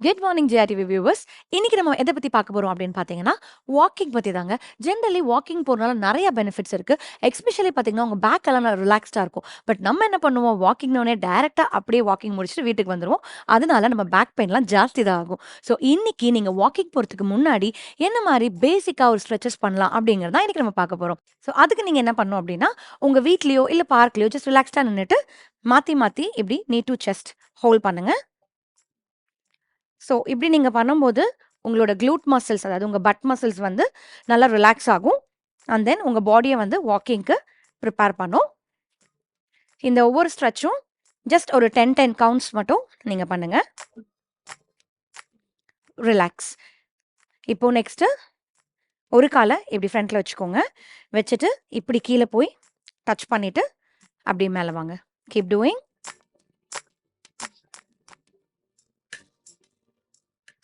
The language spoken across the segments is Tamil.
Good morning ஜிஆர்டிவி viewers. இன்னைக்கு நம்ம எதை பத்தி பார்க்க போறோம் அப்படின்னு பார்த்தீங்கன்னா, வாக்கிங் பத்தி தாங்க. ஜென்ரலி வாக்கிங் போறனால நிறைய பெனிஃபிட்ஸ் இருக்கு. எஸ்பெஷலி பார்த்தீங்கன்னா, உங்க பேக் எல்லாம் நல்லா ரிலாக்ஸ்டா இருக்கும். பட் நம்ம என்ன பண்ணுவோம், வாக்கிங்னோடனே டைரக்டா அப்படியே வாக்கிங் முடிச்சுட்டு வீட்டுக்கு வந்துருவோம். அதனால நம்ம பேக் பெயின்லாம் ஜாஸ்தி தான் ஆகும். ஸோ இன்னைக்கு நீங்க வாக்கிங் போறதுக்கு முன்னாடி என்ன மாதிரி பேசிக்கா ஒரு ஸ்ட்ரெச்சஸ் பண்ணலாம் அப்படிங்கிறத இன்னைக்கு நம்ம பார்க்க போறோம். ஸோ அதுக்கு நீங்க என்ன பண்ணணும் அப்படின்னா, உங்க வீட்லயோ இல்ல பார்க்லயோ ஜஸ்ட் ரிலாக்ஸ்டா நின்னுட்டு மாத்தி மாத்தி இப்படி நீ டு செஸ்ட் ஹோல்ட் பண்ணுங்க. ஸோ இப்படி நீங்க பண்ணும்போது, உங்களோட க்ளூட் மசில்ஸ் அதாவது உங்க பட் மசில்ஸ் வந்து நல்லா ரிலாக்ஸ் ஆகும். அண்ட் தென் உங்க பாடிய வந்து வாக்கிங்க்கு ப்ரிப்பேர் பண்ணும். இந்த ஒவ்வொரு ஸ்ட்ரெச்சும் ஜஸ்ட் ஒரு 10 கவுண்ட்ஸ் மட்டும் நீங்க பண்ணுங்க. ரிலாக்ஸ். இப்போ நெக்ஸ்ட்டு ஒரு கால இப்படி ஃப்ரண்ட்ல வச்சுக்கோங்க. வச்சுட்டு இப்படி கீழ போய் டச் பண்ணிட்டு அப்படியே மேல வாங்க. Keep doing.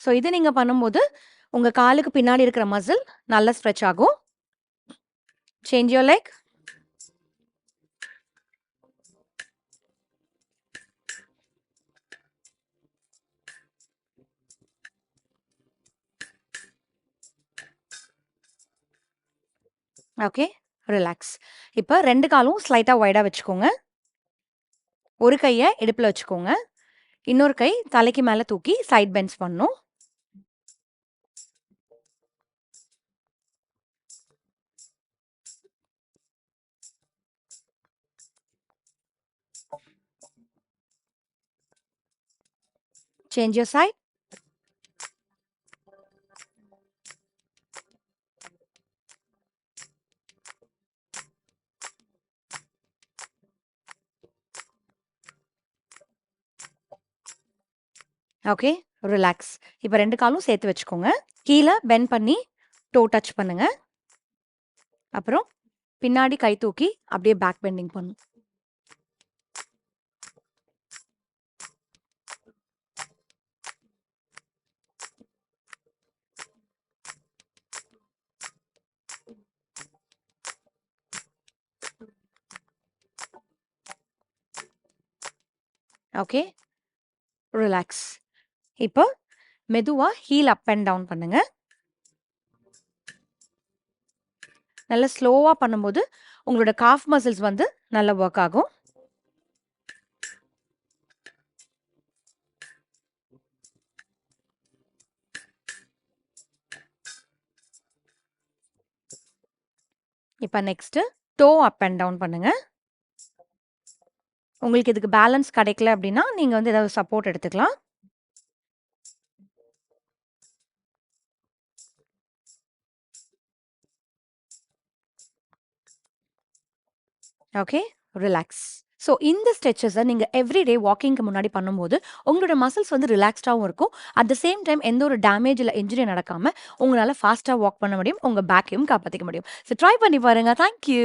ஸோ இது நீங்க பண்ணும்போது, உங்க காலுக்கு பின்னாடி இருக்கிற மசில் நல்லா ஸ்ட்ரெச் ஆகும். Change your leg. Okay. Relax. இப்ப 2 காலும் ஸ்லைட்டா வைடா வச்சுக்கோங்க. ஒரு கைய இடுப்புல வச்சுக்கோங்க. இன்னொரு கை தலைக்கு மேல தூக்கி சைட் பெண்ட்ஸ் பண்ணணும். Change your side. Okay. Relax. இப்ப 2 காலும் சேர்த்து வச்சுக்கோங்க. கீழ பெண்ட் பண்ணி டோ டச் பண்ணுங்க. அப்புறம் பின்னாடி கை தூக்கி அப்படியே பேக் பெண்டிங் பண்ணணும். ஓகே. ரிலாக்ஸ். இப்போ மெதுவா ஹீல் அப் அண்ட் டவுன் பண்ணுங்க. நல்லா ஸ்லோவா பண்ணும்போது உங்களோட காஃப் மசில்ஸ் வந்து நல்லா வொர்க் ஆகும். இப்ப next toe up and down பண்ணுங்க. உங்களுக்கு இதுக்கு பேலன்ஸ் கிடைக்கல அப்படின்னா நீங்க வந்து ஏதாவது சப்போர்ட் எடுத்துக்கலாம். ஓகே. ரிலாக்ஸ். ஸோ இந்த ஸ்ட்ரெச்சஸை நீங்கள் எவ்ரிடே வாக்கிங்க்கு முன்னாடி பண்ணும்போது உங்களோட மசில்ஸ் வந்து ரிலாக்ஸ்டாகவும் இருக்கும். அட் த சேம் டைம் எந்த ஒரு டேமேஜ் இல்லை இன்ஜுரி நடக்காமல் உங்களால் ஃபாஸ்ட்டாக வாக் பண்ண முடியும். உங்கள் பேக்கையும் காப்பாற்றிக்க முடியும். ஸோ ட்ரை பண்ணி பாருங்கள். தேங்க்யூ.